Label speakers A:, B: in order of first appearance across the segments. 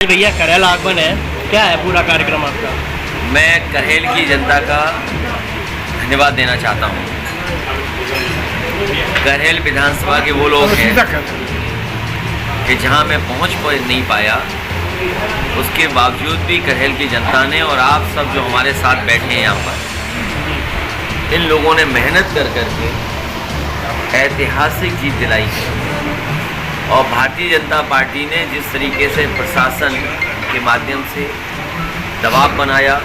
A: भैया करेल आगमन है, क्या है पूरा कार्यक्रम आपका?
B: मैं करेल की जनता का धन्यवाद देना चाहता हूँ। करेल विधानसभा के वो लोग हैं कि जहाँ मैं पहुँच नहीं पाया, उसके बावजूद भी करेल की जनता ने और आप सब जो हमारे साथ बैठे हैं यहाँ पर, इन लोगों ने मेहनत कर करके ऐतिहासिक जीत दिलाई है। और भारतीय जनता पार्टी ने जिस तरीके से प्रशासन के माध्यम से दबाव बनाया,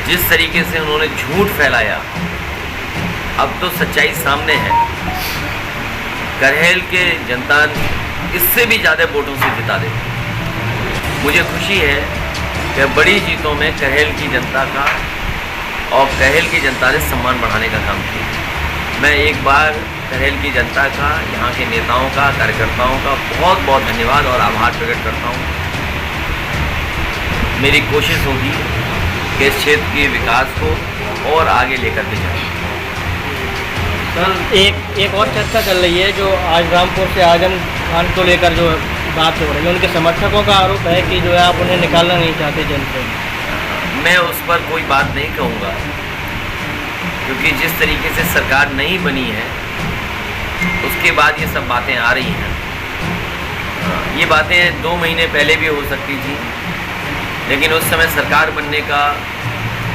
B: जिस तरीके से उन्होंने झूठ फैलाया, अब तो सच्चाई सामने है। करेल के जनता इससे भी ज़्यादा वोटों से जिता दे। मुझे खुशी है कि बड़ी जीतों में करेल की जनता का और करेल की जनता ने सम्मान बढ़ाने का काम किया। मैं एक बार करेल की जनता का, यहाँ के नेताओं का, कार्यकर्ताओं का बहुत बहुत धन्यवाद और आभार प्रकट करता हूँ। मेरी कोशिश होगी कि इस क्षेत्र के विकास को और आगे लेकर के जाए।
A: सर एक और चर्चा चल रही है जो आज रामपुर से आजम खान को लेकर जो बात हो रही है, उनके समर्थकों का आरोप है कि जो है आप उन्हें निकालना नहीं चाहते जेल से।
B: मैं उस पर कोई बात नहीं कहूँगा, क्योंकि जिस तरीके से सरकार नहीं बनी है उसके बाद ये सब बातें आ रही हैं। ये बातें 2 महीने पहले भी हो सकती थी, लेकिन उस समय सरकार बनने का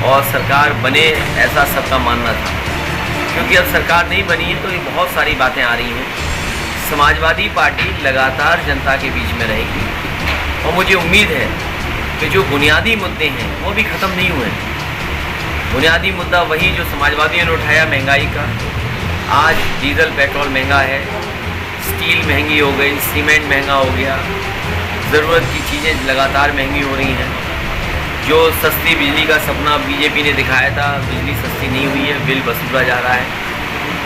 B: और सरकार बने ऐसा सबका मानना था। क्योंकि अब सरकार नहीं बनी है तो ये बहुत सारी बातें आ रही हैं। समाजवादी पार्टी लगातार जनता के बीच में रहेगी और मुझे उम्मीद है कि जो बुनियादी मुद्दे हैं वो भी ख़त्म नहीं हुए। बुनियादी मुद्दा वही जो समाजवादियों ने उठाया, महंगाई का। आज डीजल पेट्रोल महंगा है, स्टील महंगी हो गई, सीमेंट महंगा हो गया, ज़रूरत की चीज़ें लगातार महंगी हो रही हैं। जो सस्ती बिजली का सपना बीजेपी ने दिखाया था, बिजली सस्ती नहीं हुई है, बिल वसूला जा रहा है,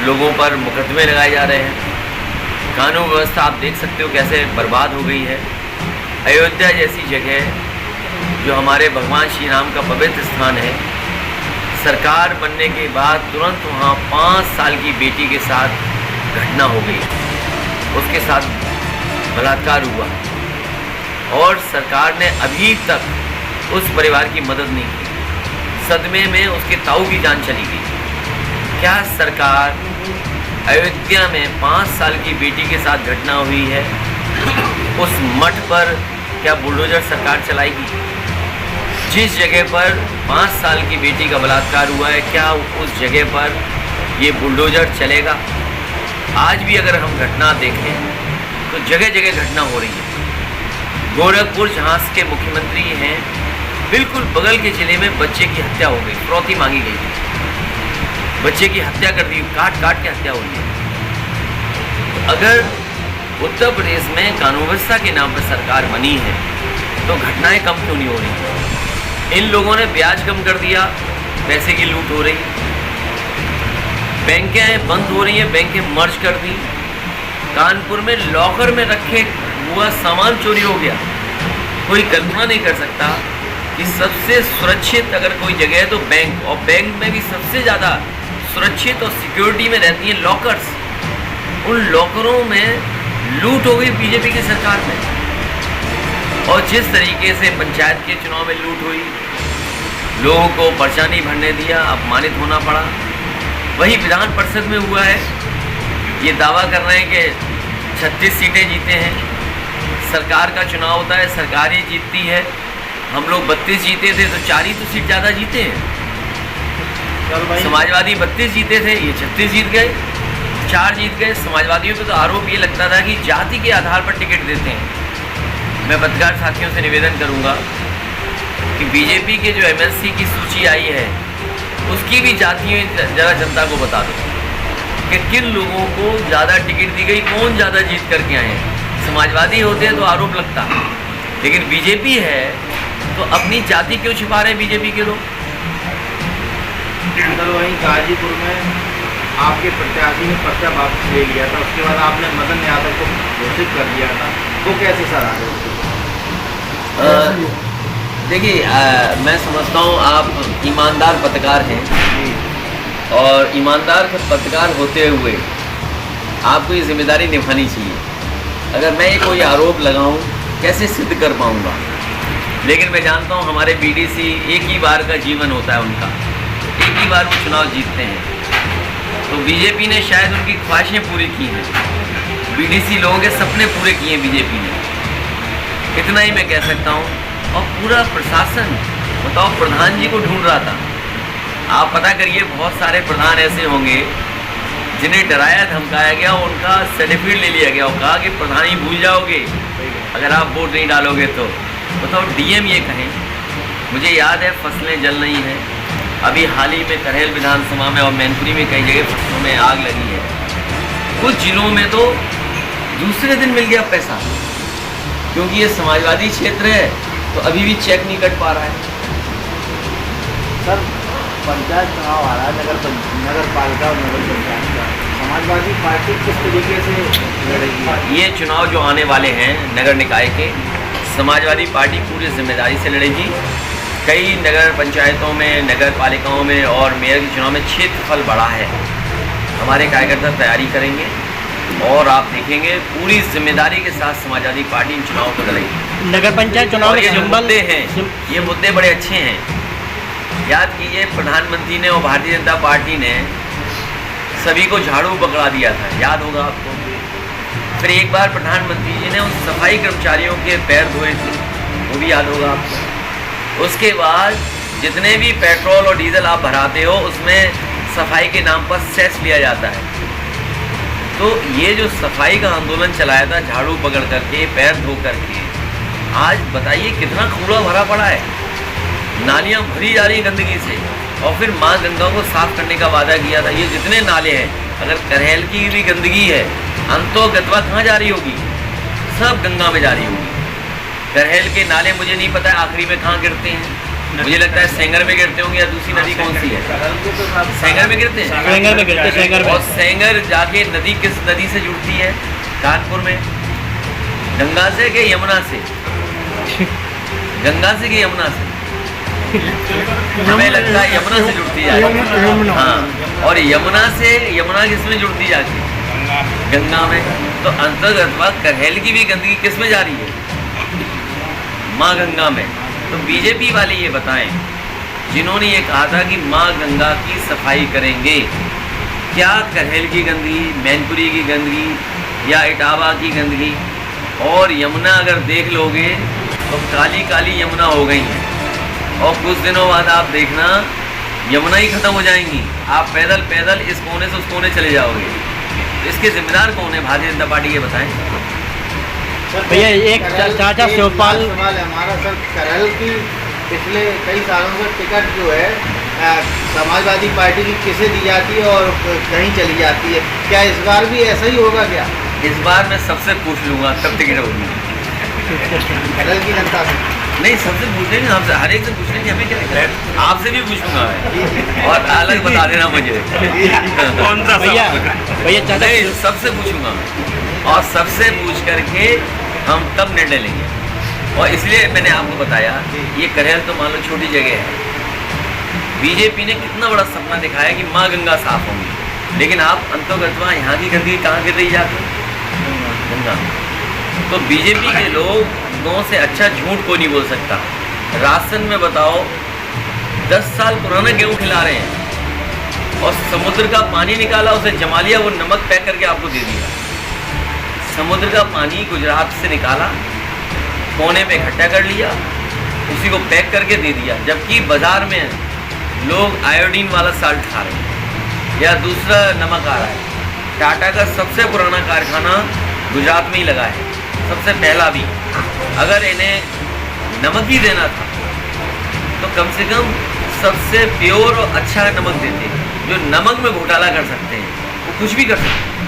B: लोगों पर मुकदमे लगाए जा रहे हैं। कानून व्यवस्था आप देख सकते हो कैसे बर्बाद हो गई है। अयोध्या जैसी जगह जो हमारे भगवान श्री राम का पवित्र स्थान है, सरकार बनने के बाद तुरंत वहाँ 5 साल की बेटी के साथ घटना हो गई, उसके साथ बलात्कार हुआ और सरकार ने अभी तक उस परिवार की मदद नहीं की। सदमे में उसके ताऊ की जान चली गई। क्या सरकार अयोध्या में 5 साल की बेटी के साथ घटना हुई है, उस मठ पर क्या बुलडोजर सरकार चलाएगी? जिस जगह पर 5 साल की बेटी का बलात्कार हुआ है, क्या उस जगह पर ये बुलडोजर चलेगा? आज भी अगर हम घटना देखें तो जगह जगह घटना हो रही है। गोरखपुर जहाँ के मुख्यमंत्री हैं, बिल्कुल बगल के ज़िले में बच्चे की हत्या हो गई, फिरौती मांगी गई थी, बच्चे की हत्या कर दी, काट काट के हत्या हुई है। तो अगर उत्तर प्रदेश में कानून व्यवस्था के नाम पर सरकार बनी है तो घटनाएं कम क्यों नहीं हो रही? इन लोगों ने ब्याज कम कर दिया, पैसे की लूट हो रही, बैंकें बंद हो रही हैं, बैंकें मर्ज कर दी। कानपुर में लॉकर में रखे हुआ सामान चोरी हो गया। कोई कल्पना नहीं कर सकता कि सबसे सुरक्षित अगर कोई जगह है तो बैंक, और बैंक में भी सबसे ज़्यादा सुरक्षित और सिक्योरिटी में रहती हैं लॉकर्स। उन लॉकरों में लूट हो गई बीजेपी की सरकार में। और जिस तरीके से पंचायत के चुनाव में लूट हुई, लोगों को पर्चा नहीं भरने दिया, अपमानित होना पड़ा। वही विधान परिषद में हुआ है। ये दावा कर रहे हैं कि 36 सीटें जीते हैं। सरकार का चुनाव होता है, सरकार ही जीतती है। हम लोग 32 जीते थे तो 4 ही तो सीट ज़्यादा जीते हैं। समाजवादी 32 जीते थे, ये 36 जीत गए, 4 जीत गए। समाजवादियों पे तो आरोप ये लगता था कि जाति के आधार पर टिकट देते हैं। मैं पत्रकार साथियों से निवेदन करूंगा कि बीजेपी के जो एमएलसी की सूची आई है उसकी भी जातियों ज़रा जनता को बता दो कि किन लोगों को ज़्यादा टिकट दी गई, कौन ज़्यादा जीत करके आए हैं। समाजवादी होते हैं तो आरोप लगता, लेकिन बीजेपी है तो अपनी जाति क्यों छिपा रहे हैं बीजेपी के लोग?
C: सर वहीं गाजीपुर में आपके प्रत्याशी ने पर्चा वापस ले लिया था, उसके बाद आपने मदन यादव को घोषित कर दिया था, वो कैसे सर आ गए?
B: देखिए, मैं समझता हूँ आप ईमानदार पत्रकार हैं और ईमानदार पत्रकार होते हुए आपको ये जिम्मेदारी निभानी चाहिए। अगर मैं कोई आरोप लगाऊं कैसे सिद्ध कर पाऊँगा। लेकिन मैं जानता हूँ हमारे बीडीसी एक ही बार का जीवन होता है उनका, एक ही बार वो चुनाव जीतते हैं। तो बीजेपी ने शायद उनकी ख्वाहिशें पूरी की हैं, बीडीसी लोगों के सपने पूरे किए हैं बीजेपी ने, इतना ही मैं कह सकता हूँ। और पूरा प्रशासन, बताओ, प्रधान जी को ढूंढ रहा था। आप पता करिए, बहुत सारे प्रधान ऐसे होंगे जिन्हें डराया धमकाया गया, उनका सर्टिफिकेट ले लिया गया और कहा कि प्रधान ही भूल जाओगे अगर आप वोट नहीं डालोगे तो। बताओ, डीएम ये कहें। मुझे याद है फसलें जल रही हैं, अभी हाल ही में करहेल विधानसभा में और मैनपुरी में कई जगह फसलों में आग लगी है। कुछ जिलों में तो दूसरे दिन मिल गया पैसा, क्योंकि ये समाजवादी क्षेत्र है तो अभी भी चेक नहीं कट पा रहा है।
C: सर, पंचायत चुनाव आ रहा है, नगर पालिका और नगर पंचायत का, समाजवादी पार्टी किस तरीके से लड़ेगी?
B: ये चुनाव जो आने वाले हैं नगर निकाय के, समाजवादी पार्टी पूरी जिम्मेदारी से लड़ेगी। कई नगर पंचायतों में, नगर पालिकाओं में और मेयर के चुनाव में क्षेत्रफल बड़ा है। हमारे कार्यकर्ता तैयारी करेंगे और आप देखेंगे पूरी जिम्मेदारी के साथ समाजवादी पार्टी इन चुनाव को लड़ेगी।
A: नगर पंचायत चुनाव
B: और
A: में
B: ये जो
A: सिंबल
B: मुद्दे हैं, ये मुद्दे बड़े अच्छे हैं। याद कीजिए, प्रधानमंत्री ने और भारतीय जनता पार्टी ने सभी को झाड़ू पकड़ा दिया था, याद होगा आपको। फिर एक बार प्रधानमंत्री जी ने उन सफाई कर्मचारियों के पैर धोए थे, वो भी याद होगा आपको। उसके बाद जितने भी पेट्रोल और डीजल आप भराते हो उसमें सफाई के नाम पर सेस लिया जाता है। तो ये जो सफाई का आंदोलन चलाया था झाड़ू पकड़ करके, पैर धो करके, आज बताइए कितना कूड़ा भरा पड़ा है, नालियाँ भरी जा रही गंदगी से। और फिर माँ गंगा को साफ करने का वादा किया था। ये जितने नाले हैं, अगर करहेल की भी गंदगी है, अंतोगत्वा कहाँ जा रही होगी? सब गंगा में जा रही होगी। करहेल के नाले मुझे नहीं पता है आखिरी में कहाँ गिरते हैं, मुझे लगता है सेंगर में गिरते होंगे, या दूसरी नदी कौन सी है? सेंगर में गिरते हैं।
A: सेंगर में गिरते, सेंगर में।
B: और सेंगर जाके नदी किस नदी से जुड़ती है? कानपुर में गंगा से कि यमुना से? गंगा से कि यमुना से? हमें लगता है यमुना से जुड़ती है। हाँ, और यमुना किस में जुड़ती जाके? गंगा में। तो अंतर्गतवा करहेल की भी गंदगी किस में जा रही है? माँ गंगा में। तो बीजेपी वाले ये बताएं, जिन्होंने ये कहा था कि माँ गंगा की सफाई करेंगे, क्या करहेल की गंदगी, मैनपुरी की गंदगी या इटावा की गंदगी और यमुना अगर देख लोगे तो काली काली यमुना हो गई हैं। और कुछ दिनों बाद आप देखना यमुना ही ख़त्म हो जाएंगी, आप पैदल पैदल इस कोने से उस कोने चले जाओगे। इसके जिम्मेदार कौन है? भारतीय जनता पार्टी, ये बताएं।
A: भैया एक चाचा शिवपाल
C: सवाल है हमारा सर, करहेल की पिछले कई सालों से टिकट जो है समाजवादी पार्टी की किसे दी जाती है और कहीं चली जाती है, क्या इस बार भी ऐसा ही होगा क्या?
B: इस बार मैं सबसे पूछ लूँगा तब टिकट होगी।
C: करहेल की जनता से
B: नहीं, सबसे पूछने नहीं, आपसे हर एक से पूछने की हमें क्या है? आपसे भी पूछूंगा मैं, और अलग बता देना मुझे कौन सा
A: भैया चाचा
B: नहीं, सबसे पूछूंगा मैं, और सबसे पूछ करके हम तब निर्णय लेंगे। और इसलिए मैंने आपको बताया, ये करहेल तो मान लो छोटी जगह है, बीजेपी ने कितना बड़ा सपना दिखाया कि माँ गंगा साफ होंगी, लेकिन आप अंतोगत्वा यहाँ की गंदगी कहाँ गिर रही जाती है? गंगा। तो बीजेपी के लोगों से अच्छा झूठ को नहीं बोल सकता। राशन में बताओ 10 साल पुराना गेहूँ खिला रहे हैं और समुद्र का पानी निकाला, उसे जमा लिया, वो नमक पैक करके आपको दे दिया। समुद्र का पानी गुजरात से निकाला, कोने पे इकट्ठा कर लिया, उसी को पैक करके दे दिया, जबकि बाज़ार में लोग आयोडीन वाला साल्ट खा रहे हैं या दूसरा नमक आ रहा है। टाटा का सबसे पुराना कारखाना गुजरात में ही लगा है, सबसे पहला भी। अगर इन्हें नमक ही देना था तो कम से कम सबसे प्योर और अच्छा नमक देते। जो नमक में घोटाला कर सकते हैं वो कुछ भी कर सकते हैं,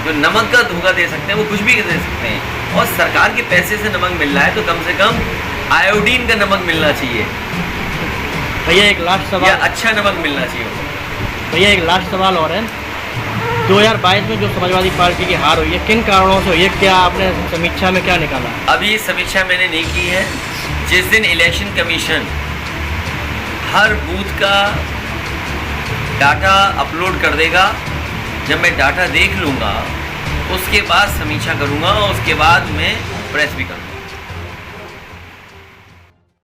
B: जो नमक का धोखा दे सकते हैं वो कुछ भी दे सकते हैं। और सरकार के पैसे से नमक मिल रहा है तो कम से कम आयोडीन का नमक मिलना चाहिए
A: भैया। एक लास्ट
B: या
A: सवाल,
B: अच्छा नमक मिलना चाहिए।
A: भैया एक लास्ट सवाल और है, 2022 में जो समाजवादी पार्टी की हार हुई है, किन कारणों से हुई है? क्या आपने समीक्षा में क्या निकाला?
B: अभी समीक्षा मैंने नहीं की है। जिस दिन इलेक्शन कमीशन हर बूथ का डाटा अपलोड कर देगा, जब मैं डाटा देख लूँगा उसके बाद समीक्षा करूँगा और उसके बाद मैं प्रेस भी करूँगा।